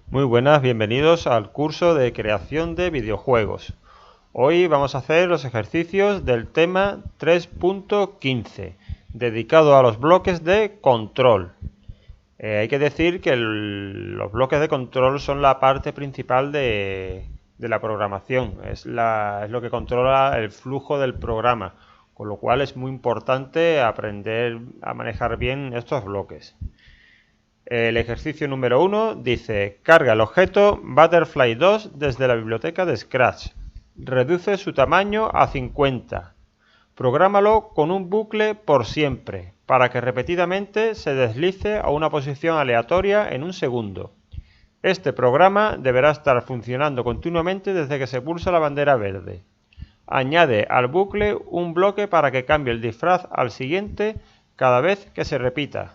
Muy buenas, bienvenidos al curso de creación de videojuegos. Hoy vamos a hacer los ejercicios del tema 3.15, dedicado a los bloques de control. Hay que decir que los bloques de control son la parte principal de la programación, es lo que controla el flujo del programa, con lo cual es muy importante aprender a manejar bien estos bloques. El ejercicio número 1 dice: carga el objeto Butterfly 2 desde la biblioteca de Scratch. Reduce su tamaño a 50. Prográmalo con un bucle por siempre, para que repetidamente se deslice a una posición aleatoria en un segundo. Este programa deberá estar funcionando continuamente desde que se pulsa la bandera verde. Añade al bucle un bloque para que cambie el disfraz al siguiente cada vez que se repita.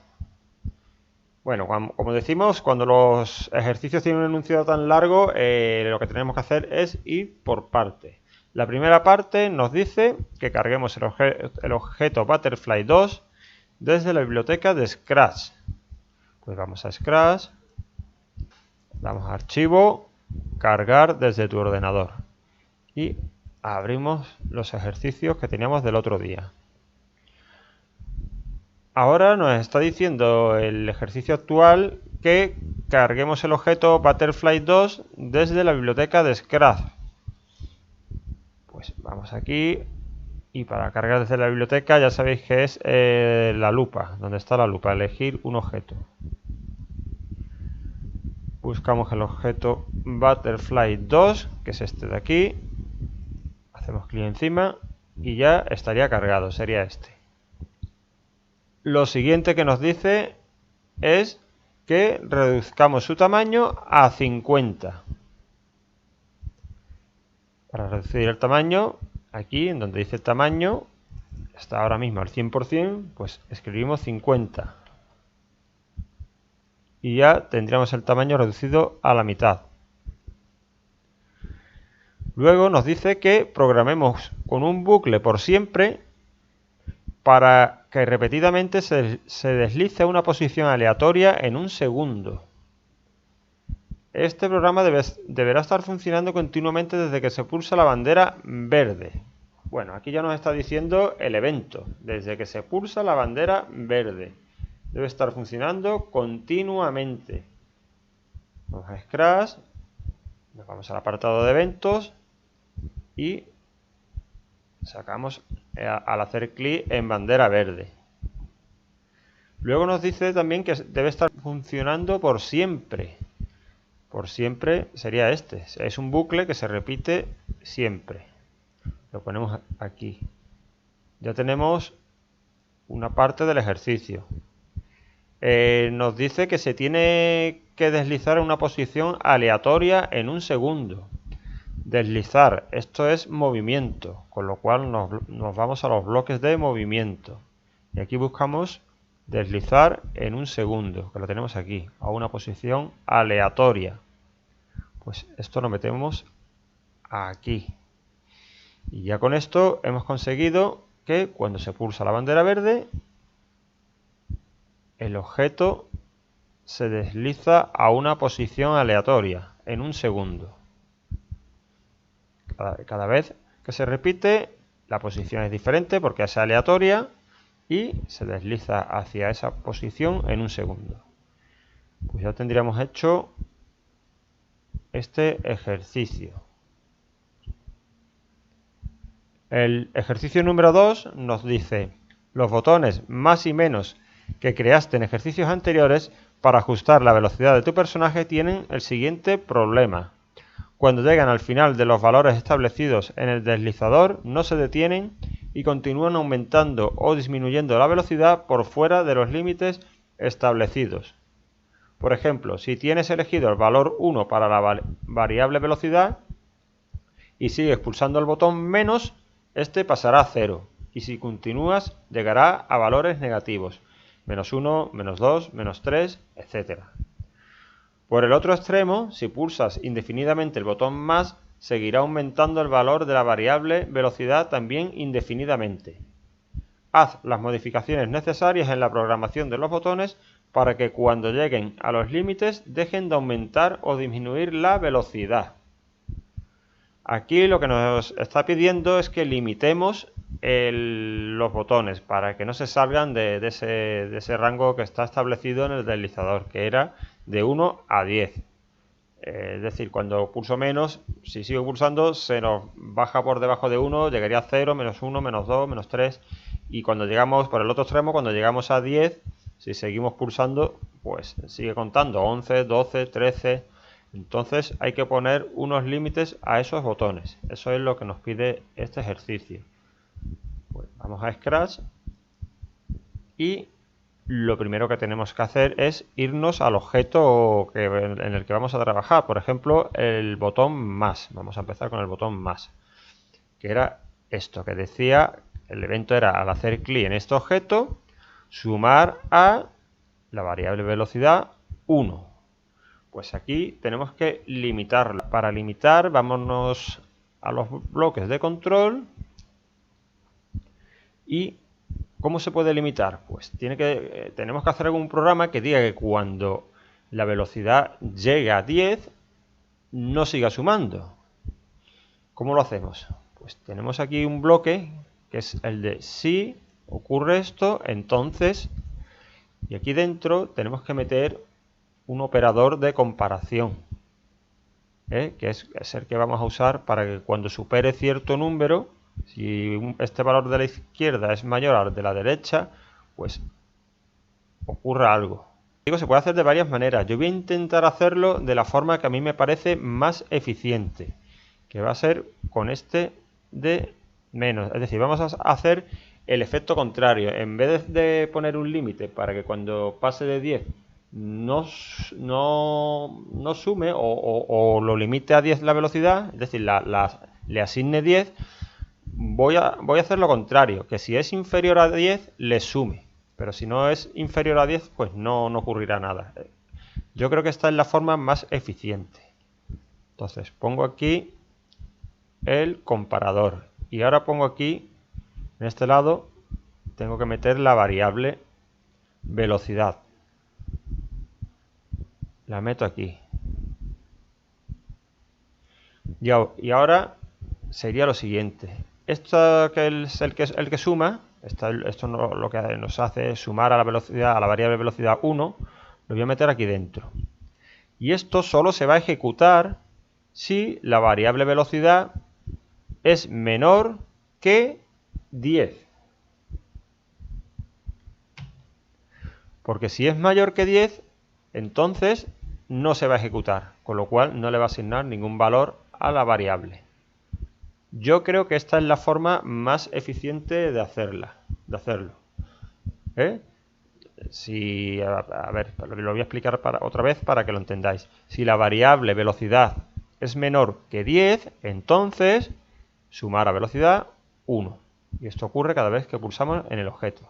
Bueno, como decimos, cuando los ejercicios tienen un enunciado tan largo, lo que tenemos que hacer es ir por partes. La primera parte nos dice que carguemos el objeto Butterfly 2 desde la biblioteca de Scratch. Pues vamos a Scratch, damos a Archivo, Cargar desde tu ordenador y abrimos los ejercicios que teníamos del otro día. Ahora nos está diciendo el ejercicio actual que carguemos el objeto Butterfly 2 desde la biblioteca de Scratch. Pues vamos aquí y para cargar desde la biblioteca ya sabéis que es la lupa, donde está la lupa, elegir un objeto. Buscamos el objeto Butterfly 2, que es este de aquí. Hacemos clic encima y ya estaría cargado, sería este. Lo siguiente que nos dice es que reduzcamos su tamaño a 50. Para reducir el tamaño, aquí en donde dice tamaño, está ahora mismo al 100%, pues escribimos 50. Y ya tendríamos el tamaño reducido a la mitad. Luego nos dice que programemos con un bucle por siempre para que repetidamente se deslice a una posición aleatoria en un segundo. Este programa deberá estar funcionando continuamente desde que se pulsa la bandera verde. Bueno, aquí ya nos está diciendo el evento, desde que se pulsa la bandera verde. Debe estar funcionando continuamente. Vamos a Scratch, nos vamos al apartado de eventos y sacamos al hacer clic en bandera verde. Luego nos dice también que debe estar funcionando por siempre. Por siempre sería este. Es un bucle que se repite siempre. Lo ponemos aquí. Ya tenemos una parte del ejercicio. Nos dice que se tiene que deslizar en una posición aleatoria en un segundo. Deslizar, esto es movimiento, con lo cual nos vamos a los bloques de movimiento. Y aquí buscamos deslizar en un segundo, que lo tenemos aquí, a una posición aleatoria. Pues esto lo metemos aquí. Y ya con esto hemos conseguido que cuando se pulsa la bandera verde, el objeto se desliza a una posición aleatoria en un segundo. Cada vez que se repite, la posición es diferente porque es aleatoria y se desliza hacia esa posición en un segundo. Pues ya tendríamos hecho este ejercicio. El ejercicio número 2 nos dice: los botones más y menos que creaste en ejercicios anteriores para ajustar la velocidad de tu personaje tienen el siguiente problema. Cuando llegan al final de los valores establecidos en el deslizador, no se detienen y continúan aumentando o disminuyendo la velocidad por fuera de los límites establecidos. Por ejemplo, si tienes elegido el valor 1 para la variable velocidad y sigues pulsando el botón menos, este pasará a 0. Y si continúas, llegará a valores negativos. Menos 1, menos 2, menos 3, etc. Por el otro extremo, si pulsas indefinidamente el botón más, seguirá aumentando el valor de la variable velocidad también indefinidamente. Haz las modificaciones necesarias en la programación de los botones para que cuando lleguen a los límites dejen de aumentar o disminuir la velocidad. Aquí lo que nos está pidiendo es que limitemos los botones para que no se salgan de ese rango que está establecido en el deslizador, que era de 1 a 10. Es decir, cuando pulso menos, si sigo pulsando, se nos baja por debajo de 1, llegaría a 0, menos 1, menos 2, menos 3. Y cuando llegamos por el otro extremo, cuando llegamos a 10, si seguimos pulsando, pues sigue contando 11, 12, 13. Entonces hay que poner unos límites a esos botones. Eso es lo que nos pide este ejercicio. Pues vamos a Scratch y lo primero que tenemos que hacer es irnos al objeto en el que vamos a trabajar. Por ejemplo, el botón más. Vamos a empezar con el botón más, que era esto, que decía, el evento era al hacer clic en este objeto, sumar a la variable velocidad 1. Pues aquí tenemos que limitarla. Para limitar, vámonos a los bloques de control. ¿Y cómo se puede limitar? Pues tenemos que hacer algún programa que diga que cuando la velocidad llegue a 10, no siga sumando. ¿Cómo lo hacemos? Pues tenemos aquí un bloque que es el de si ocurre esto, entonces, y aquí dentro tenemos que meter un operador de comparación, que es el que vamos a usar para que cuando supere cierto número, si este valor de la izquierda es mayor al de la derecha, pues ocurra algo. Se puede hacer de varias maneras. Yo voy a intentar hacerlo de la forma que a mí me parece más eficiente, que va a ser con este de menos. Es decir, vamos a hacer el efecto contrario. En vez de poner un límite para que cuando pase de 10 no sume o lo limite a 10 la velocidad, es decir, le asigne 10, voy a hacer lo contrario, que si es inferior a 10 le sume, pero si no es inferior a 10 pues no ocurrirá nada. Yo creo que esta es la forma más eficiente. Entonces pongo aquí el comparador y ahora pongo aquí, en este lado, tengo que meter la variable velocidad. La meto aquí. Y ahora sería lo siguiente. Esto que es el que suma, esto lo que nos hace es sumar a la velocidad, a la variable velocidad 1, lo voy a meter aquí dentro. Y esto solo se va a ejecutar si la variable velocidad es menor que 10. Porque si es mayor que 10, entonces no se va a ejecutar, con lo cual no le va a asignar ningún valor a la variable. Yo creo que esta es la forma más eficiente de hacerlo. A ver, lo voy a explicar otra vez para que lo entendáis. Si la variable velocidad es menor que 10, entonces sumar a velocidad 1. Y esto ocurre cada vez que pulsamos en el objeto.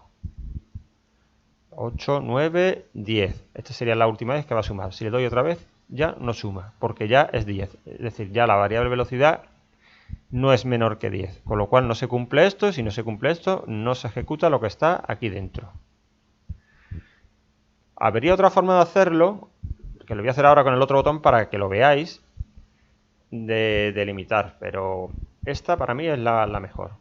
8, 9, 10. Esta sería la última vez que va a sumar. Si le doy otra vez, ya no suma, porque ya es 10. Es decir, ya la variable velocidad no es menor que 10. Con lo cual no se cumple esto. Si no se cumple esto, no se ejecuta lo que está aquí dentro. Habría otra forma de hacerlo, que lo voy a hacer ahora con el otro botón para que lo veáis, de limitar. Pero esta para mí es la mejor.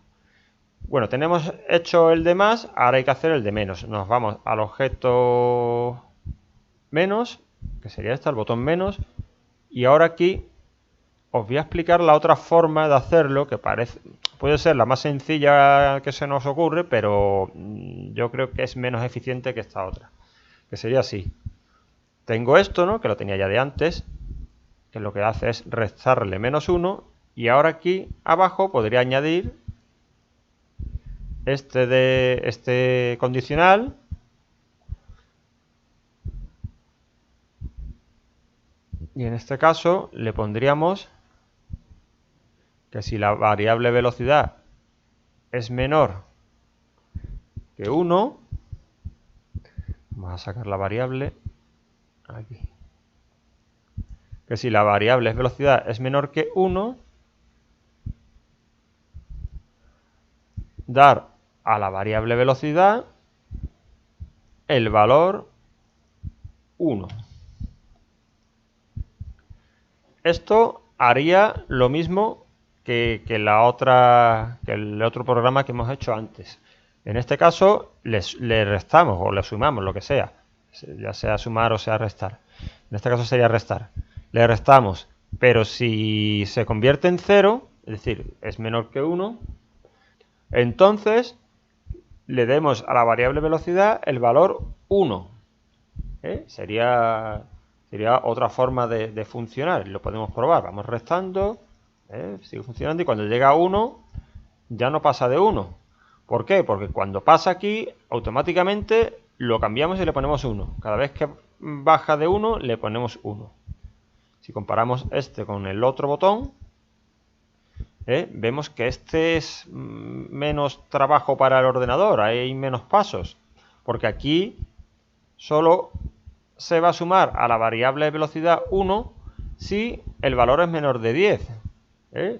Bueno, tenemos hecho el de más, ahora hay que hacer el de menos. Nos vamos al objeto menos, que sería este, el botón menos, y ahora aquí os voy a explicar la otra forma de hacerlo, que puede ser la más sencilla que se nos ocurre, pero yo creo que es menos eficiente que esta otra, que sería así. Tengo esto, ¿no?, que lo tenía ya de antes, que lo que hace es restarle menos 1, y ahora aquí abajo podría añadir este condicional, y en este caso le pondríamos que si la variable velocidad es menor que 1, vamos a sacar la variable aquí, que si la variable velocidad es menor que 1, dar a la variable velocidad el valor 1. Esto haría lo mismo que el otro programa que hemos hecho antes. En este caso le restamos o le sumamos, lo que sea, ya sea sumar o sea restar. En este caso sería restar. Le restamos, pero si se convierte en 0, es decir, es menor que 1, entonces le demos a la variable velocidad el valor 1. Sería otra forma de funcionar. Lo podemos probar. Vamos restando, sigue funcionando y cuando llega a 1 ya no pasa de 1. ¿Por qué? Porque cuando pasa aquí, automáticamente lo cambiamos y le ponemos 1. Cada vez que baja de 1, le ponemos 1. Si comparamos este con el otro botón, vemos que este es menos trabajo para el ordenador, hay menos pasos, porque aquí solo se va a sumar a la variable velocidad 1 si el valor es menor de 10.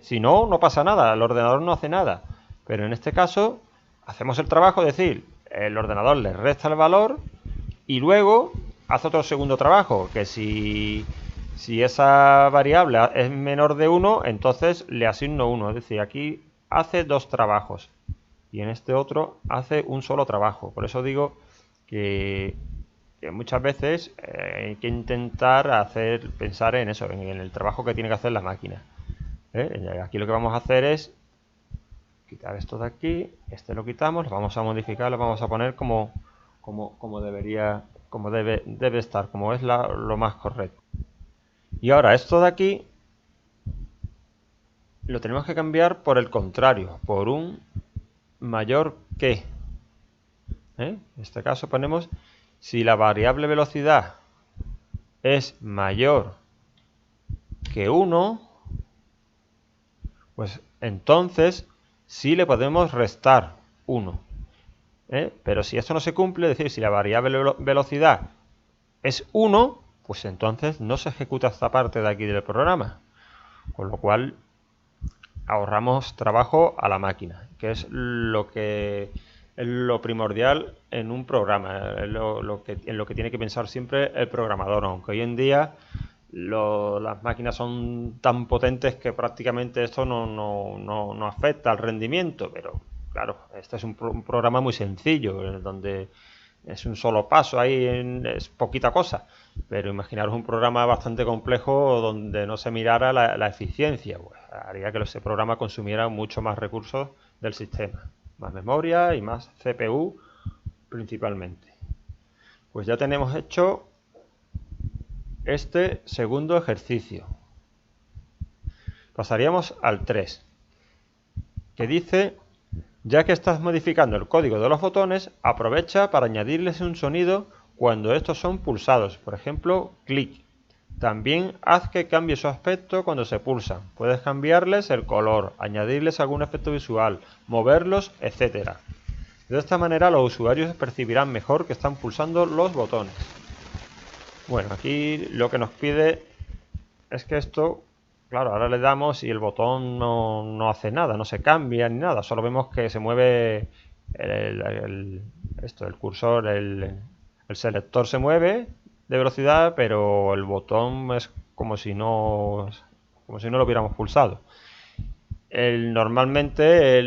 Si no, no pasa nada, el ordenador no hace nada. Pero en este caso, hacemos el trabajo, es decir, el ordenador le resta el valor y luego hace otro segundo trabajo, que si esa variable es menor de 1, entonces le asigno 1. Es decir, aquí hace dos trabajos y en este otro hace un solo trabajo. Por eso digo que muchas veces hay que intentar pensar en eso, en el trabajo que tiene que hacer la máquina. Aquí lo que vamos a hacer es quitar esto de aquí, este lo quitamos, lo vamos a modificar, lo vamos a poner como debe estar, como es lo más correcto. Y ahora esto de aquí lo tenemos que cambiar por el contrario, por un mayor que. En este caso ponemos si la variable velocidad es mayor que 1, pues entonces sí le podemos restar 1. Pero si esto no se cumple, es decir, si la variable velocidad es 1, pues entonces no se ejecuta esta parte de aquí del programa. Con lo cual ahorramos trabajo a la máquina, que es lo primordial en un programa, en lo que tiene que pensar siempre el programador, aunque hoy en día las máquinas son tan potentes que prácticamente esto no afecta al rendimiento, pero claro, este es un programa muy sencillo, donde es un solo paso, ahí es poquita cosa, pero imaginaros un programa bastante complejo donde no se mirara la eficiencia, pues haría que ese programa consumiera mucho más recursos del sistema, más memoria y más CPU principalmente. Pues ya tenemos hecho este segundo ejercicio. Pasaríamos al 3, que dice: ya que estás modificando el código de los botones, aprovecha para añadirles un sonido cuando estos son pulsados, por ejemplo, clic. También haz que cambie su aspecto cuando se pulsan. Puedes cambiarles el color, añadirles algún efecto visual, moverlos, etc. De esta manera los usuarios percibirán mejor que están pulsando los botones. Bueno, aquí lo que nos pide es que esto, claro, ahora le damos y el botón no hace nada, no se cambia ni nada, solo vemos que se mueve el cursor, el selector se mueve de velocidad, pero el botón es como si no lo hubiéramos pulsado. Normalmente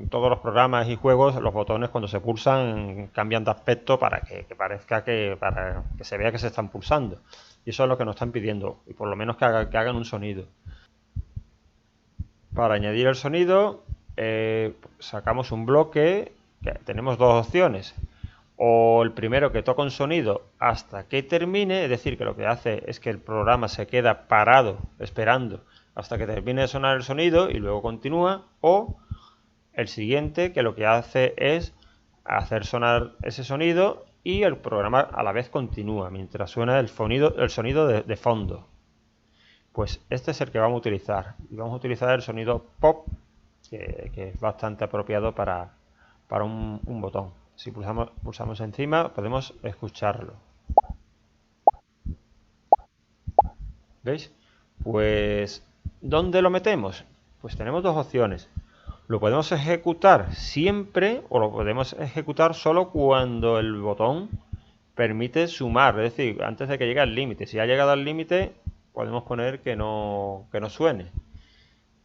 todos los programas y juegos, los botones cuando se pulsan cambian de aspecto para que parezca para que se vea que se están pulsando. Y eso es lo que nos están pidiendo, y por lo menos que hagan un sonido. Para añadir el sonido, sacamos un bloque, que tenemos dos opciones. O el primero, que toca un sonido hasta que termine, es decir, que lo que hace es que el programa se queda parado esperando hasta que termine de sonar el sonido y luego continúa. O el siguiente, que lo que hace es hacer sonar ese sonido y el programa a la vez continúa mientras suena el sonido de fondo. Pues este es el que vamos a utilizar. Y vamos a utilizar el sonido pop, que es bastante apropiado para un botón. Si pulsamos encima, podemos escucharlo. ¿Veis? Pues, ¿dónde lo metemos? Pues tenemos dos opciones. Lo podemos ejecutar siempre o lo podemos ejecutar solo cuando el botón permite sumar, es decir, antes de que llegue al límite. Si ha llegado al límite, podemos poner que no suene.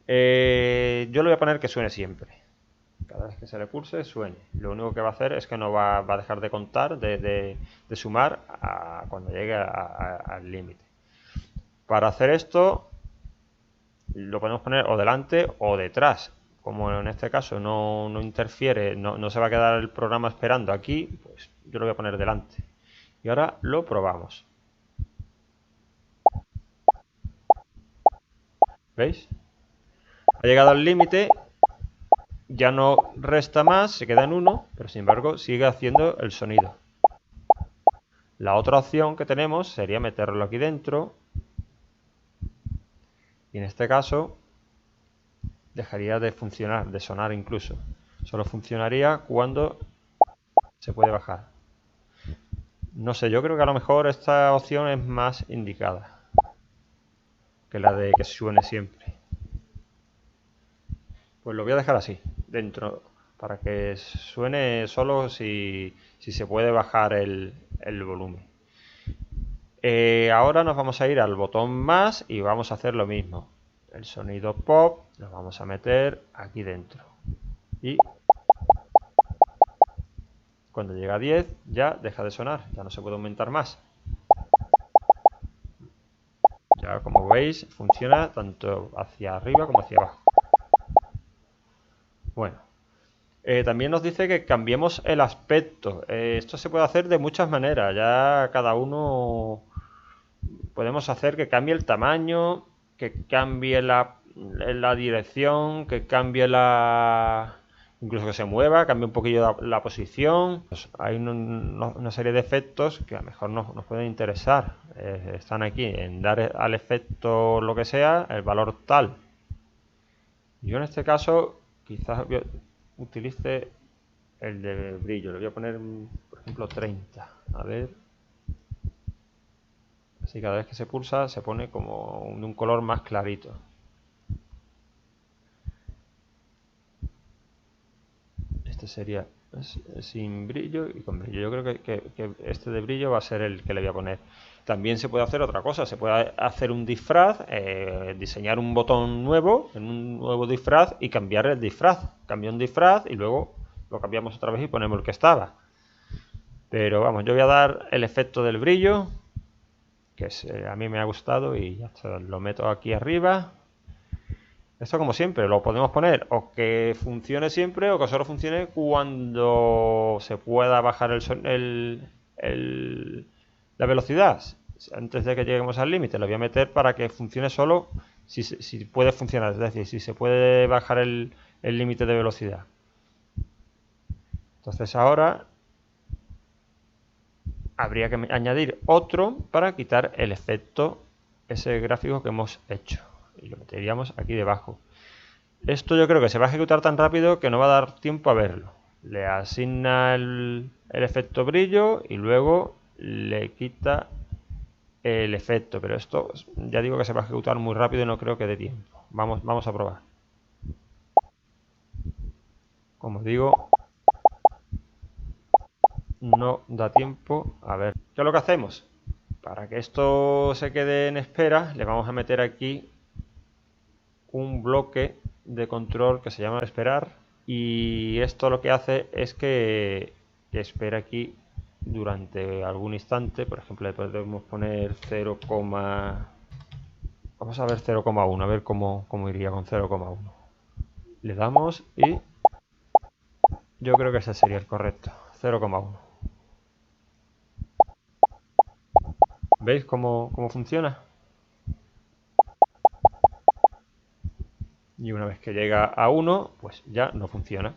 Yo le voy a poner que suene siempre. Cada vez que se le pulse, suene. Lo único que va a hacer es que no va a dejar de contar, de sumar cuando llegue al límite. Para hacer esto, lo podemos poner o delante o detrás. Como en este caso no interfiere, no se va a quedar el programa esperando aquí, pues yo lo voy a poner delante. Y ahora lo probamos. ¿Veis? Ha llegado al límite, ya no resta más, se queda en 1, pero sin embargo sigue haciendo el sonido. La otra opción que tenemos sería meterlo aquí dentro, y en este caso dejaría de funcionar, de sonar incluso. Solo funcionaría cuando se puede bajar. No sé, yo creo que a lo mejor esta opción es más indicada que la de que suene siempre. Pues lo voy a dejar así, dentro, para que suene solo si se puede bajar el volumen. Ahora nos vamos a ir al botón más y vamos a hacer lo mismo. El sonido pop lo vamos a meter aquí dentro. Y cuando llega a 10 ya deja de sonar, ya no se puede aumentar más. Ya como veis funciona tanto hacia arriba como hacia abajo. Bueno, también nos dice que cambiemos el aspecto. Esto se puede hacer de muchas maneras, ya cada uno podemos hacer que cambie el tamaño, que cambie la dirección, que cambie incluso que se mueva, cambie un poquillo la posición. Pues hay una serie de efectos que a lo mejor nos pueden interesar. Están aquí en dar al efecto lo que sea, el valor tal. Yo en este caso quizás utilice el de brillo. Le voy a poner, por ejemplo, 30. A ver. Así cada vez que se pulsa se pone como de un color más clarito. Este sería sin brillo y con brillo. Yo creo que este de brillo va a ser el que le voy a poner. También se puede hacer otra cosa. Se puede hacer un disfraz, diseñar un botón nuevo en un nuevo disfraz y cambiar el disfraz. Cambia un disfraz y luego lo cambiamos otra vez y ponemos el que estaba. Pero vamos, yo voy a dar el efecto del brillo, que a mí me ha gustado, y ya está, lo meto aquí arriba. Esto como siempre, lo podemos poner o que funcione siempre o que solo funcione cuando se pueda bajar la velocidad. Antes de que lleguemos al límite, lo voy a meter para que funcione solo si puede funcionar, es decir, si se puede bajar el límite de velocidad. Entonces ahora habría que añadir otro para quitar el efecto, ese gráfico que hemos hecho. Y lo meteríamos aquí debajo. Esto yo creo que se va a ejecutar tan rápido que no va a dar tiempo a verlo. Le asigna el efecto brillo y luego le quita el efecto. Pero esto ya digo que se va a ejecutar muy rápido y no creo que dé tiempo. Vamos a probar. Como digo, no da tiempo. A ver, ¿qué es lo que hacemos? Para que esto se quede en espera, le vamos a meter aquí un bloque de control que se llama esperar, y esto lo que hace es que espera aquí durante algún instante. Por ejemplo, le podemos poner 0, vamos a ver 0,1, a ver cómo iría con 0,1. Le damos y yo creo que ese sería el correcto, 0,1. ¿Veis cómo funciona? Y una vez que llega a 1, pues ya no funciona.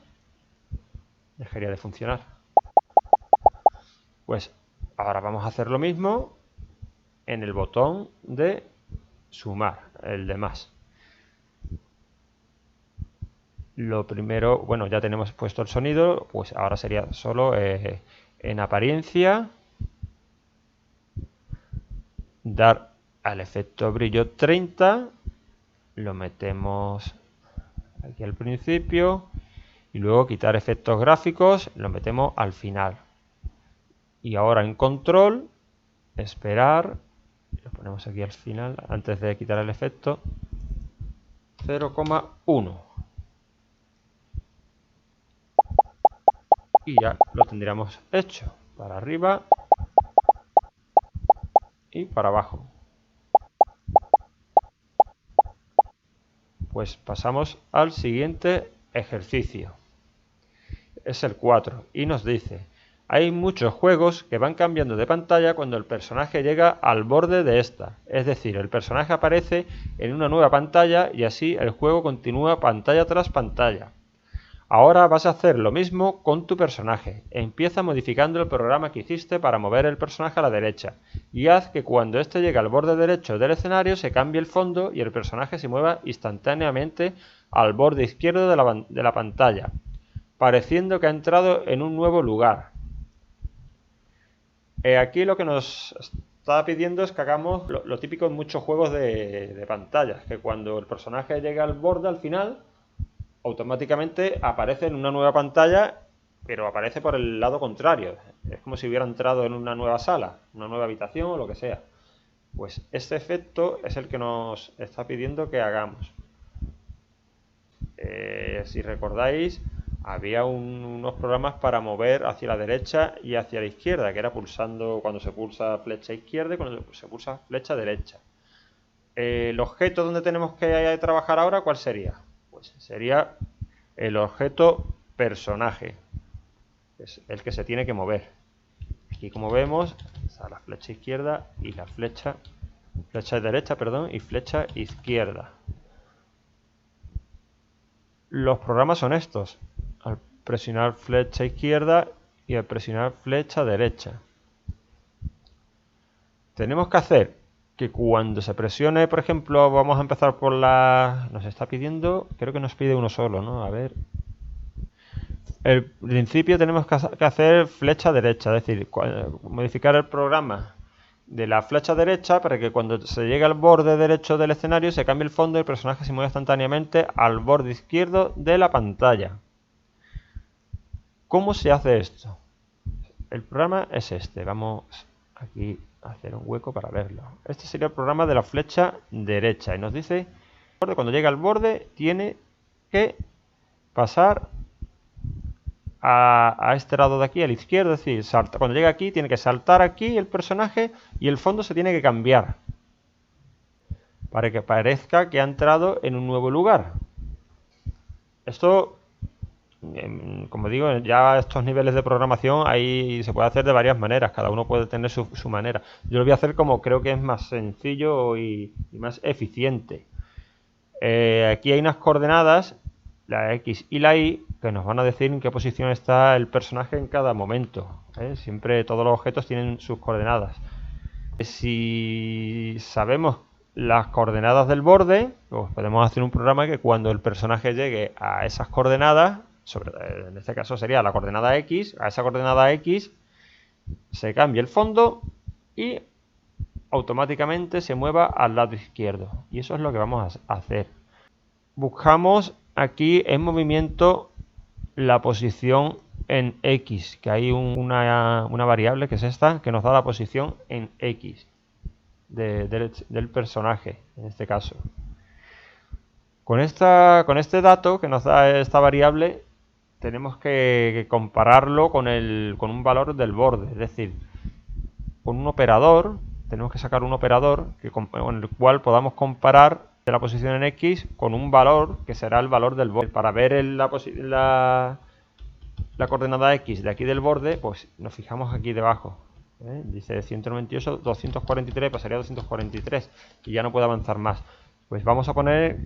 Dejaría de funcionar. Pues ahora vamos a hacer lo mismo en el botón de sumar, el de más. Lo primero, bueno, ya tenemos puesto el sonido, pues ahora sería solo en apariencia, dar al efecto brillo 30, lo metemos aquí al principio y luego quitar efectos gráficos, lo metemos al final. Y ahora en control, esperar, lo ponemos aquí al final, antes de quitar el efecto, 0,1. Y ya lo tendríamos hecho, para arriba y para abajo. Pues pasamos al siguiente ejercicio. Es el 4 y nos dice: hay muchos juegos que van cambiando de pantalla cuando el personaje llega al borde de esta. Es decir, el personaje aparece en una nueva pantalla y así el juego continúa pantalla tras pantalla. Ahora vas a hacer lo mismo con tu personaje. Empieza modificando el programa que hiciste para mover el personaje a la derecha y haz que cuando éste llegue al borde derecho del escenario se cambie el fondo y el personaje se mueva instantáneamente al borde izquierdo de la pantalla, pareciendo que ha entrado en un nuevo lugar. Aquí lo que nos está pidiendo es que hagamos lo típico en muchos juegos de pantallas, que cuando el personaje llega al borde, al final, automáticamente aparece en una nueva pantalla, pero aparece por el lado contrario. Es como si hubiera entrado en una nueva sala, una nueva habitación o lo que sea. Pues este efecto es el que nos está pidiendo que hagamos. Si recordáis, había unos programas para mover hacia la derecha y hacia la izquierda, que era pulsando cuando se pulsa flecha izquierda y cuando se pulsa flecha derecha. El objeto donde tenemos que trabajar ahora, ¿cuál sería? Pues sería el objeto personaje, es el que se tiene que mover. Aquí, como vemos, está la flecha izquierda y la flecha derecha, perdón, y flecha izquierda. Los programas son estos: al presionar flecha izquierda y al presionar flecha derecha. Tenemos que hacer que cuando se presione, por ejemplo, vamos a empezar por la... Nos está pidiendo, creo que nos pide uno solo, ¿no? A ver. El principio tenemos que hacer flecha derecha, es decir, modificar el programa de la flecha derecha para que cuando se llegue al borde derecho del escenario se cambie el fondo y el personaje se mueva instantáneamente al borde izquierdo de la pantalla. ¿Cómo se hace esto? El programa es este. Vamos aquí a hacer un hueco para verlo. Este sería el programa de la flecha derecha y nos dice que cuando llega al borde tiene que pasar a este lado de aquí, a la izquierda, es decir, cuando llega aquí tiene que saltar aquí el personaje y el fondo se tiene que cambiar para que parezca que ha entrado en un nuevo lugar. Esto, como digo, ya estos niveles de programación ahí se puede hacer de varias maneras, cada uno puede tener su manera. Yo lo voy a hacer como creo que es más sencillo y más eficiente. Aquí hay unas coordenadas, la X y la Y, que nos van a decir en qué posición está el personaje en cada momento. Siempre todos los objetos tienen sus coordenadas. Si sabemos las coordenadas del borde, pues podemos hacer un programa que cuando el personaje llegue a esas coordenadas, en este caso sería la coordenada X, a esa coordenada X se cambie el fondo y automáticamente se mueva al lado izquierdo. Y eso es lo que vamos a hacer. Buscamos aquí en movimiento la posición en X, que hay una variable que es esta, que nos da la posición en X del personaje, en este caso. Con este dato que nos da esta variable, tenemos que compararlo con un valor del borde, es decir, con un operador. Tenemos que sacar un operador con el cual podamos comparar la posición en X con un valor que será el valor del borde. Para ver la coordenada X de aquí del borde, pues nos fijamos aquí debajo. Dice 198, 243, pasaría a 243 y ya no puede avanzar más. Pues vamos a poner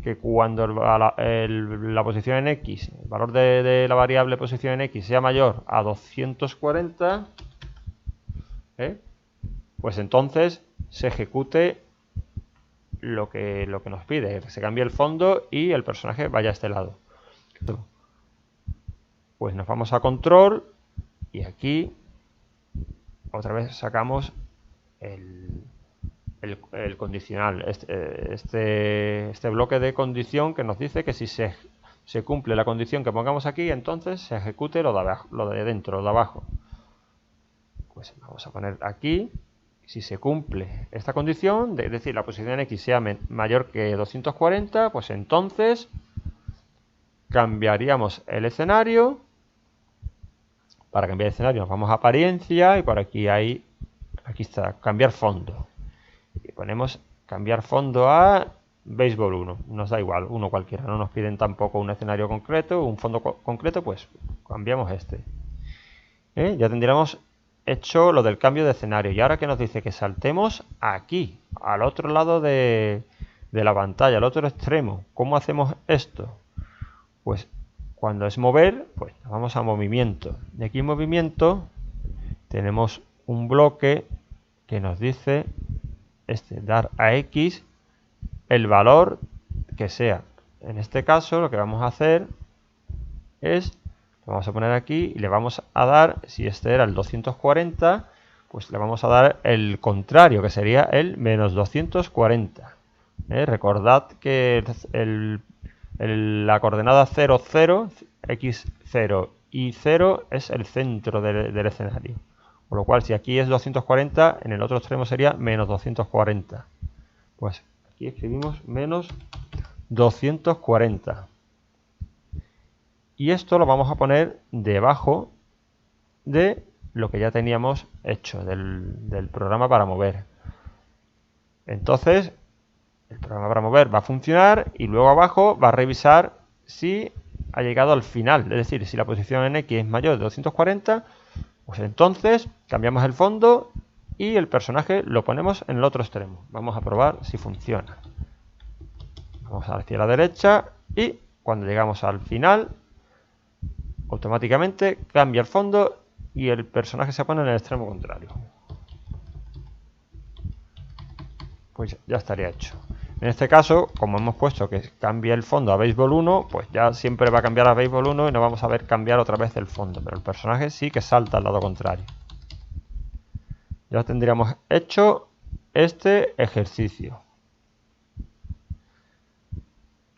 que cuando la posición en X, el valor de la variable posición en X sea mayor a 240, pues entonces se ejecute lo que nos pide, que se cambie el fondo y el personaje vaya a este lado. Pues nos vamos a control y aquí otra vez sacamos el condicional, este bloque de condición que nos dice que si se cumple la condición que pongamos aquí, entonces se ejecute lo de dentro, lo de abajo. Pues vamos a poner aquí, si se cumple esta condición, es decir, la posición en X sea mayor que 240, pues entonces cambiaríamos el escenario. Para cambiar el escenario nos vamos a apariencia y por aquí está, cambiar fondo. Y ponemos cambiar fondo a béisbol 1. Nos da igual, uno cualquiera. No nos piden tampoco un escenario concreto, un fondo concreto, pues cambiamos este. Ya tendríamos hecho lo del cambio de escenario. Y ahora que nos dice que saltemos aquí, al otro lado de la pantalla, al otro extremo. ¿Cómo hacemos esto? Pues cuando es mover, pues nos vamos a movimiento. Y aquí en movimiento tenemos un bloque que nos dice dar a X el valor que sea. En este caso lo que vamos a hacer es, lo vamos a poner aquí y le vamos a dar, si este era el 240, pues le vamos a dar el contrario, que sería el menos 240. Recordad que la coordenada 0, 0, x0 y 0 es el centro del escenario. Con lo cual, si aquí es 240, en el otro extremo sería menos 240. Pues aquí escribimos menos 240. Y esto lo vamos a poner debajo de lo que ya teníamos hecho del programa para mover. Entonces, el programa para mover va a funcionar y luego abajo va a revisar si ha llegado al final. Es decir, si la posición en X es mayor de 240, pues entonces cambiamos el fondo y el personaje lo ponemos en el otro extremo. Vamos a probar si funciona. Vamos hacia la derecha y cuando llegamos al final, automáticamente cambia el fondo y el personaje se pone en el extremo contrario. Pues ya estaría hecho. En este caso, como hemos puesto que cambie el fondo a béisbol 1, pues ya siempre va a cambiar a béisbol 1 y no vamos a ver cambiar otra vez el fondo, pero el personaje sí que salta al lado contrario. Ya tendríamos hecho este ejercicio.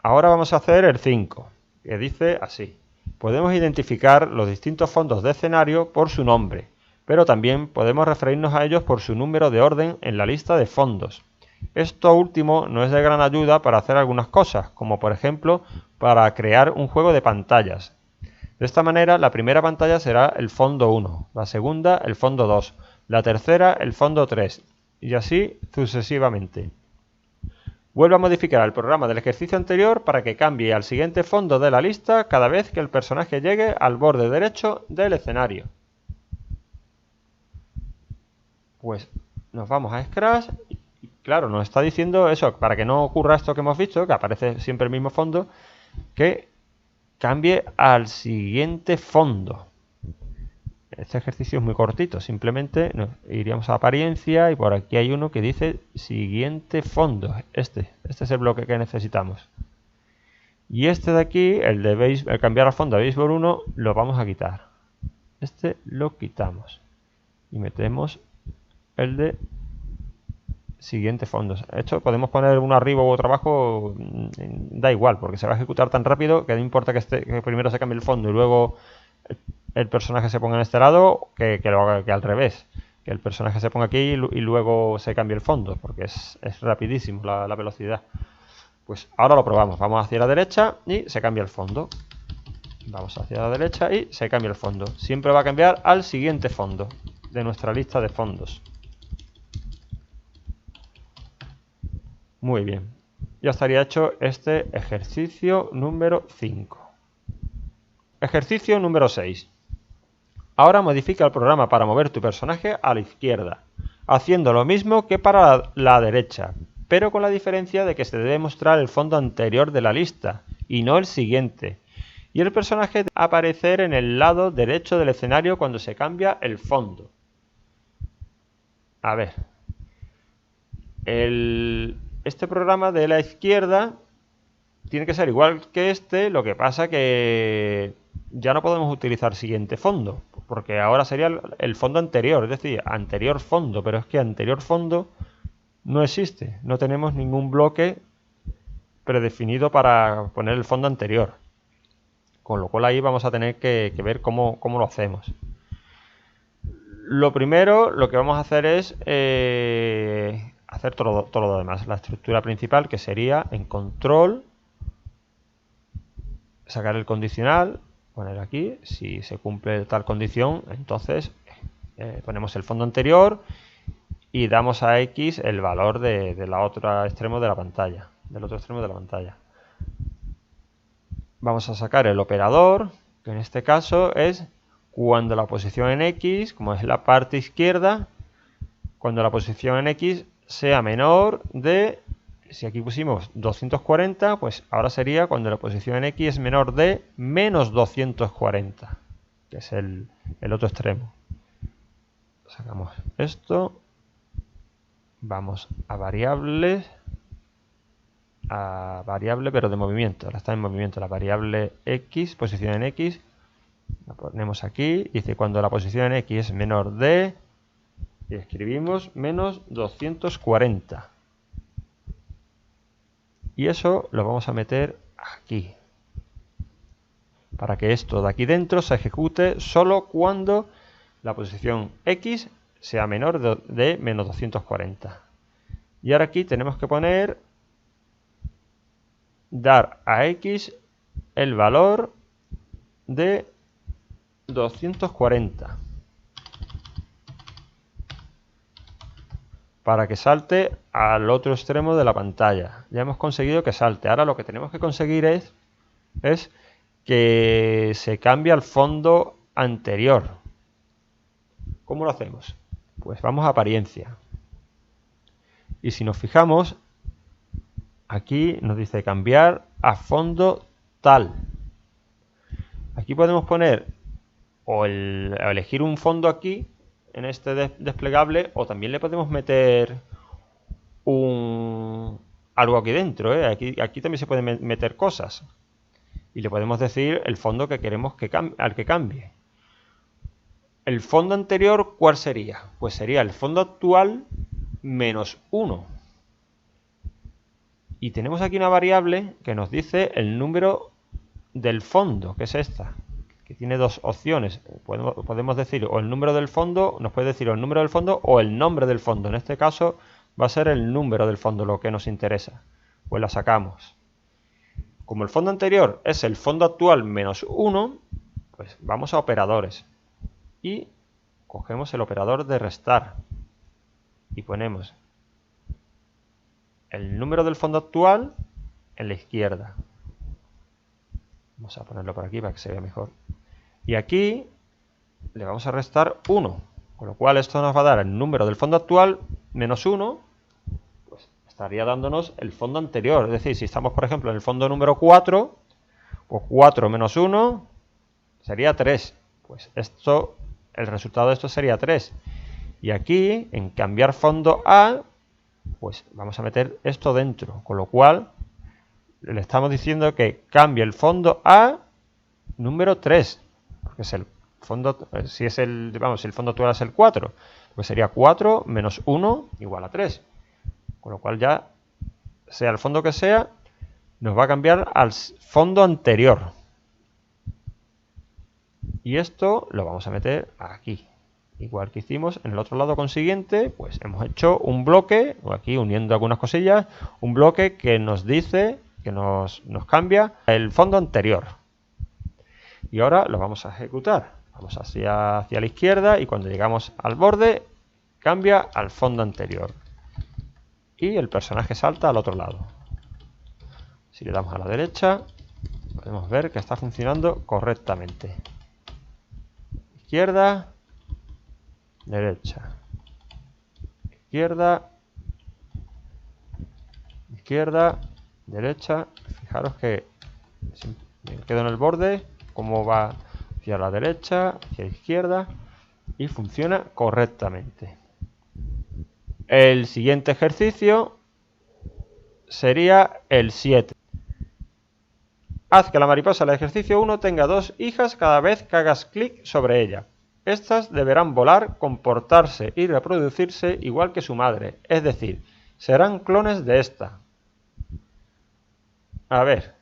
Ahora vamos a hacer el 5, que dice así. Podemos identificar los distintos fondos de escenario por su nombre, pero también podemos referirnos a ellos por su número de orden en la lista de fondos. Esto último no es de gran ayuda para hacer algunas cosas, como por ejemplo para crear un juego de pantallas. De esta manera, la primera pantalla será el fondo 1, la segunda el fondo 2, la tercera el fondo 3, y así sucesivamente. Vuelve a modificar el programa del ejercicio anterior para que cambie al siguiente fondo de la lista cada vez que el personaje llegue al borde derecho del escenario. Pues nos vamos a Scratch y claro, nos está diciendo eso, para que no ocurra esto que hemos visto, que aparece siempre el mismo fondo, que cambie al siguiente fondo. Este ejercicio es muy cortito, simplemente iríamos a apariencia y por aquí hay uno que dice siguiente fondo. Este es el bloque que necesitamos. Y este de aquí, el cambiar al fondo a béisbol 1, lo vamos a quitar. Este lo quitamos. Y metemos el de siguiente fondo. Esto podemos poner uno arriba u otro abajo, da igual, porque se va a ejecutar tan rápido que no importa que primero se cambie el fondo y luego el personaje se ponga en este lado que al revés, que el personaje se ponga aquí y luego se cambie el fondo, porque es rapidísimo la velocidad. Pues ahora lo probamos, vamos hacia la derecha y se cambia el fondo, vamos hacia la derecha y se cambia el fondo. Siempre va a cambiar al siguiente fondo de nuestra lista de fondos. Muy bien, ya estaría hecho este ejercicio número 5. Ejercicio número 6. Ahora modifica el programa para mover tu personaje a la izquierda, haciendo lo mismo que para la derecha, pero con la diferencia de que se debe mostrar el fondo anterior de la lista y no el siguiente, y el personaje debe aparecer en el lado derecho del escenario cuando se cambia el fondo. A ver, este programa de la izquierda tiene que ser igual que este, lo que pasa que ya no podemos utilizar siguiente fondo, porque ahora sería el fondo anterior, es decir, anterior fondo, pero es que anterior fondo no existe, no tenemos ningún bloque predefinido para poner el fondo anterior, con lo cual ahí vamos a tener que ver cómo lo hacemos. Lo primero, lo que vamos a hacer es hacer todo lo demás. La estructura principal, que sería en control, sacar el condicional, poner aquí, si se cumple tal condición, entonces ponemos el fondo anterior y damos a X el valor de la otra extremo de la pantalla, del otro extremo de la pantalla. Vamos a sacar el operador, que en este caso es cuando la posición en X, como es la parte izquierda, cuando la posición en X sea menor de, si aquí pusimos 240, pues ahora sería cuando la posición en X es menor de menos 240, que es el otro extremo. Sacamos esto, vamos a variable pero de movimiento, ahora está en movimiento, la variable X, posición en X, la ponemos aquí, dice cuando la posición en X es menor de, y escribimos menos 240. Y eso lo vamos a meter aquí, para que esto de aquí dentro se ejecute solo cuando la posición X sea menor de menos 240. Y ahora aquí tenemos que poner, dar a X el valor de 240 para que salte al otro extremo de la pantalla. Ya hemos conseguido que salte. Ahora lo que tenemos que conseguir es que se cambie al fondo anterior. ¿Cómo lo hacemos? Pues vamos a apariencia. Y si nos fijamos, aquí nos dice cambiar a fondo tal. Aquí podemos poner o elegir un fondo aquí en este desplegable, o también le podemos meter algo aquí dentro, ¿eh? Aquí también se pueden meter cosas y le podemos decir el fondo que queremos al que cambie. El fondo anterior, ¿cuál sería? Pues sería el fondo actual menos 1. Y tenemos aquí una variable que nos dice el número del fondo, que es esta, que tiene dos opciones. Podemos decir o el número del fondo, nos puede decir o el número del fondo o el nombre del fondo. En este caso va a ser el número del fondo lo que nos interesa. Pues la sacamos. Como el fondo anterior es el fondo actual menos 1, pues vamos a operadores y cogemos el operador de restar y ponemos el número del fondo actual en la izquierda. Vamos a ponerlo por aquí para que se vea mejor. Y aquí le vamos a restar 1, con lo cual esto nos va a dar el número del fondo actual menos 1, pues estaría dándonos el fondo anterior. Es decir, si estamos, por ejemplo, en el fondo número 4, pues 4 menos 1 sería 3. Pues esto, el resultado de esto sería 3. Y aquí, en cambiar fondo a, pues vamos a meter esto dentro, con lo cual le estamos diciendo que cambie el fondo a número 3, porque es el fondo, si es el, vamos, si el fondo actual es el 4, pues sería 4 menos 1 igual a 3, con lo cual ya, sea el fondo que sea, nos va a cambiar al fondo anterior. Y esto lo vamos a meter aquí. Igual que hicimos en el otro lado consiguiente, pues hemos hecho un bloque, o aquí uniendo algunas cosillas, un bloque que nos dice, que nos cambia el fondo anterior. Y ahora lo vamos a ejecutar. Vamos hacia la izquierda y cuando llegamos al borde, cambia al fondo anterior. Y el personaje salta al otro lado. Si le damos a la derecha, podemos ver que está funcionando correctamente. Izquierda, derecha, izquierda, izquierda, derecha. Fijaros que me quedo en el borde, cómo va hacia la derecha, hacia la izquierda, y funciona correctamente. El siguiente ejercicio sería el 7. Haz que la mariposa del ejercicio 1 tenga 2 hijas cada vez que hagas clic sobre ella. Estas deberán volar, comportarse y reproducirse igual que su madre, es decir, serán clones de esta. A ver,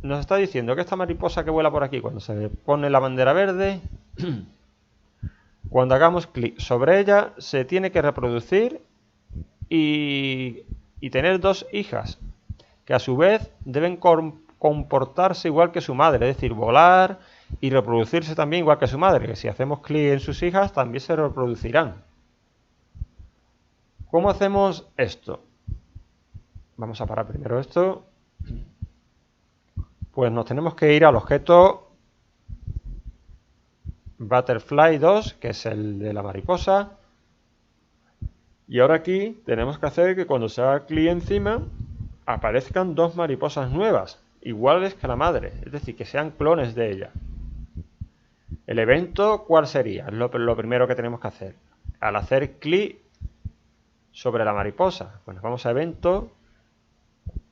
nos está diciendo que esta mariposa que vuela por aquí, cuando se pone la bandera verde, Cuando hagamos clic sobre ella, se tiene que reproducir y tener dos hijas, que a su vez deben comportarse igual que su madre, es decir, volar y reproducirse también igual que su madre, que si hacemos clic en sus hijas también se reproducirán. ¿Cómo hacemos esto? Vamos a parar primero esto. Pues nos tenemos que ir al objeto Butterfly 2, que es el de la mariposa. Y ahora aquí tenemos que hacer que cuando se haga clic encima aparezcan dos mariposas nuevas, iguales que la madre, es decir, que sean clones de ella. El evento, ¿cuál sería? Es lo primero que tenemos que hacer. Al hacer clic sobre la mariposa, pues vamos a evento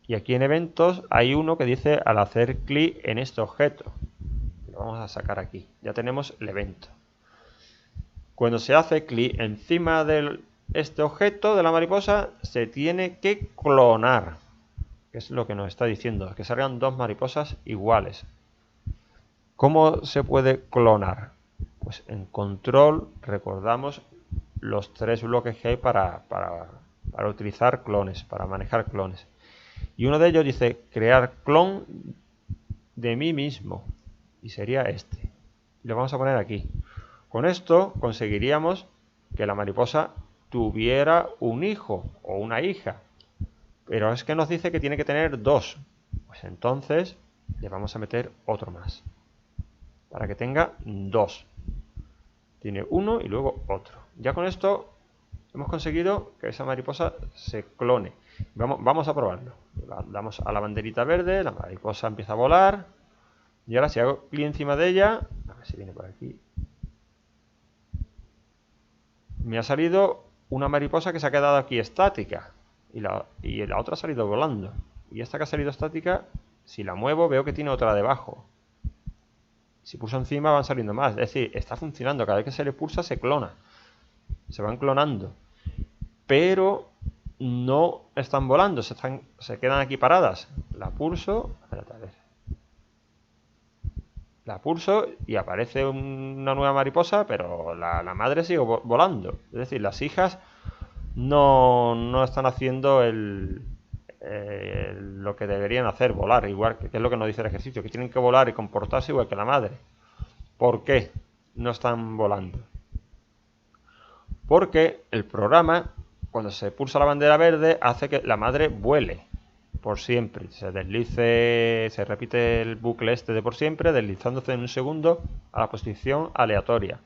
y aquí en eventos hay uno que dice al hacer clic en este objeto. Lo vamos a sacar aquí. Ya tenemos el evento. Cuando se hace clic encima de este objeto de la mariposa, se tiene que clonar, que es lo que nos está diciendo, que salgan dos mariposas iguales. ¿Cómo se puede clonar? Pues en control recordamos los tres bloques que hay para utilizar clones, para manejar clones. Y uno de ellos dice crear clon de mí mismo. Y sería este. Lo vamos a poner aquí. Con esto conseguiríamos que la mariposa tuviera un hijo o una hija. Pero es que nos dice que tiene que tener dos. Pues entonces le vamos a meter otro más. Para que tenga dos. Tiene uno y luego otro. Ya con esto hemos conseguido que esa mariposa se clone. Vamos a probarlo. Damos a la banderita verde, la mariposa empieza a volar. Y ahora si hago clic encima de ella, a ver si viene por aquí, me ha salido una mariposa que se ha quedado aquí estática. Y la otra ha salido volando. Y esta que ha salido estática, si la muevo veo que tiene otra debajo. Si pulso encima van saliendo más. Es decir, está funcionando. Cada vez que se le pulsa se clona. Se van clonando. Pero no están volando. Se quedan aquí paradas. La pulso. Espérate, a ver. La pulso y aparece una nueva mariposa, pero la madre sigue volando. Es decir, las hijas no están haciendo lo que deberían hacer, volar, igual que es lo que nos dice el ejercicio, que tienen que volar y comportarse igual que la madre. ¿Por qué no están volando? Porque el programa, cuando se pulsa la bandera verde, hace que la madre vuele por siempre, se deslice, se repite el bucle este de por siempre, deslizándose en un segundo a la posición aleatoria.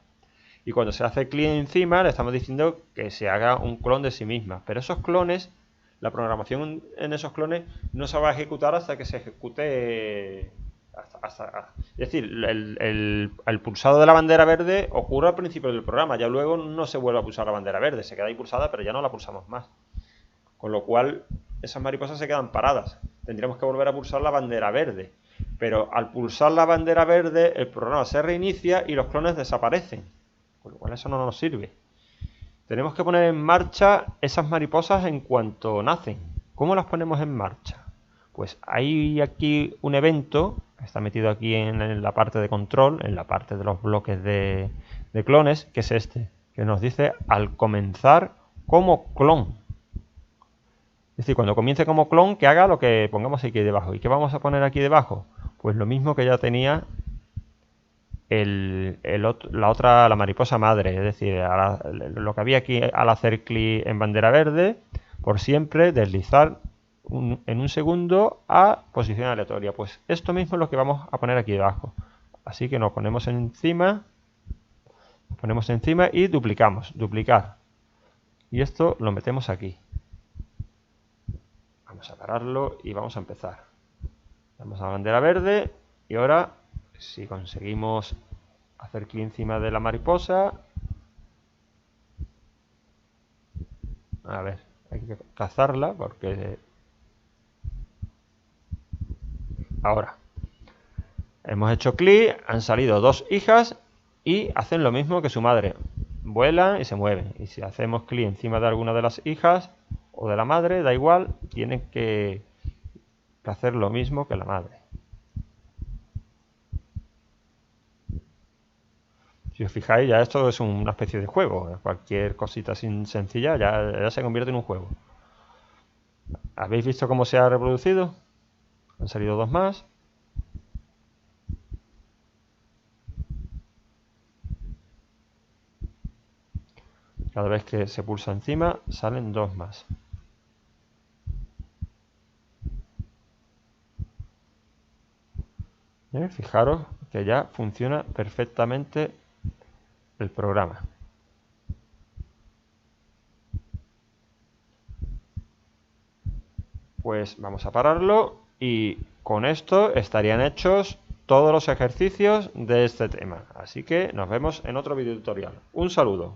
Y cuando se hace clic encima, le estamos diciendo que se haga un clon de sí misma. Pero esos clones, la programación en esos clones no se va a ejecutar hasta que se ejecute. Es decir, el pulsado de la bandera verde ocurre al principio del programa. Ya luego no se vuelve a pulsar la bandera verde. Se queda ahí pulsada, pero ya no la pulsamos más. Con lo cual, esas mariposas se quedan paradas. Tendríamos que volver a pulsar la bandera verde. Pero al pulsar la bandera verde, el programa se reinicia y los clones desaparecen. Con lo cual eso no nos sirve. Tenemos que poner en marcha esas mariposas en cuanto nacen. ¿Cómo las ponemos en marcha? Pues hay aquí un evento, que está metido aquí en la parte de control, en la parte de los bloques de clones, que es este, que nos dice al comenzar como clon. Es decir, cuando comience como clon, que haga lo que pongamos aquí debajo. ¿Y qué vamos a poner aquí debajo? Pues lo mismo que ya tenía la mariposa madre, es decir, lo que había aquí al hacer clic en bandera verde, por siempre deslizar en un segundo a posición aleatoria. Pues esto mismo es lo que vamos a poner aquí debajo. Así que nos ponemos encima y duplicamos, duplicar. Y esto lo metemos aquí. Vamos a pararlo y vamos a empezar. Damos a la bandera verde y ahora, si conseguimos hacer clic encima de la mariposa, a ver, hay que cazarla porque ahora hemos hecho clic, han salido dos hijas y hacen lo mismo que su madre, vuelan y se mueven. Y si hacemos clic encima de alguna de las hijas o de la madre, da igual, tienen que hacer lo mismo que la madre. Si os fijáis, ya esto es una especie de juego. Cualquier cosita sencilla ya se convierte en un juego. ¿Habéis visto cómo se ha reproducido? Han salido dos más. Cada vez que se pulsa encima, salen dos más. Fijaros que ya funciona perfectamente el programa. Pues vamos a pararlo y con esto estarían hechos todos los ejercicios de este tema. Así que nos vemos en otro video tutorial. Un saludo.